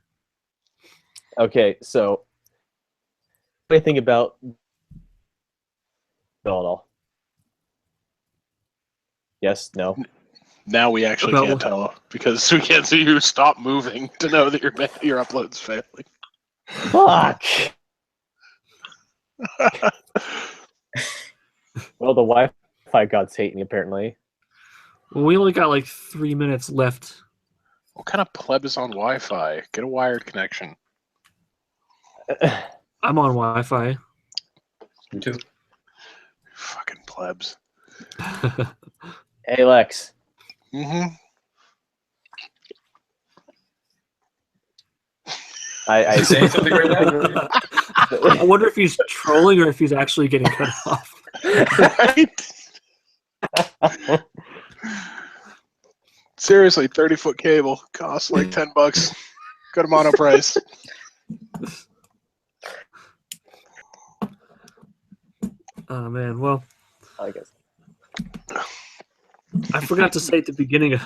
Okay, so what do you think about all? Yes, no. Now we actually can't tell because we can't see you stop moving to know that your upload's failing. Fuck. Well, the Wi-Fi gods hate me apparently. Well, we only got like 3 minutes left. What kind of pleb is on Wi-Fi? Get a wired connection. I'm on Wi-Fi. Me too. Fucking plebs. Hey, Lex. Mm-hmm. I Saying something right now? I wonder if he's trolling or if he's actually getting cut off. Right? Seriously, 30-foot cable costs like $10. Good mono price. Oh man, well, I guess. I forgot to say at the beginning of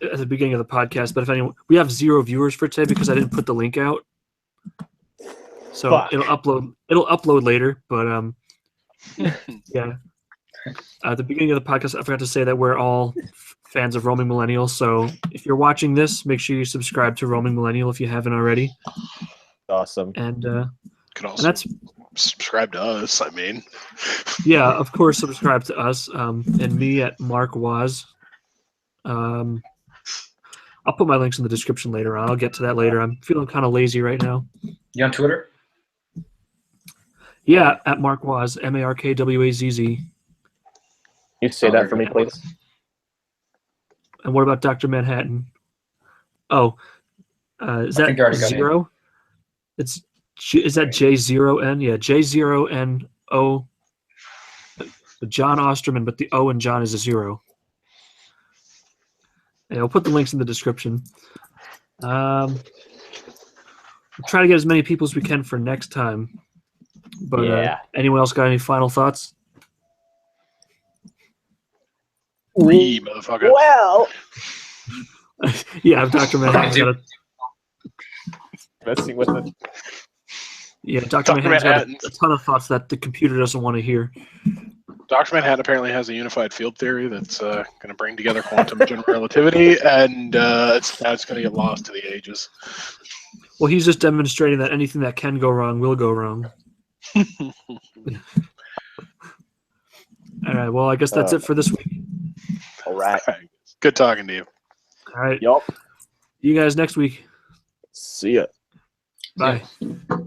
the podcast, but if anyone, we have 0 viewers for today because I didn't put the link out. So Fuck. it'll upload later, but yeah. At the beginning of the podcast, I forgot to say that we're all fans of Roaming Millennial. So if you're watching this, make sure you subscribe to Roaming Millennial if you haven't already. Awesome. And Could also that's subscribe to us, I mean. yeah, of course, subscribe to us and me at Mark Wazz. I'll put my links in the description later on. I'll get to that later. I'm feeling kind of lazy right now. You on Twitter? Yeah, at Mark Wazz, MarkwAzz. You say that for me, please. And what about Dr. Manhattan? Oh, is I think I that already got zero? Is that J0N? Yeah, J0NO. John Osterman, but the O in John is a 0. Yeah, I'll put the links in the description. We'll try to get as many people as we can for next time. But Yeah. Anyone else got any final thoughts? Motherfucker. Well, Yeah, Dr. Manhattan's got a, messing with it. yeah, Dr. Dr. Manhattan's got Manhattan. a ton of thoughts that the computer doesn't want to hear. Dr. Manhattan apparently has a unified field theory that's going to bring together quantum general relativity, and it's going to get lost to the ages. Well, he's just demonstrating that anything that can go wrong will go wrong. All right, well, I guess that's it for this week. All right. Good talking to you. All right, Yup. see you guys next week. See ya. Bye. Yeah.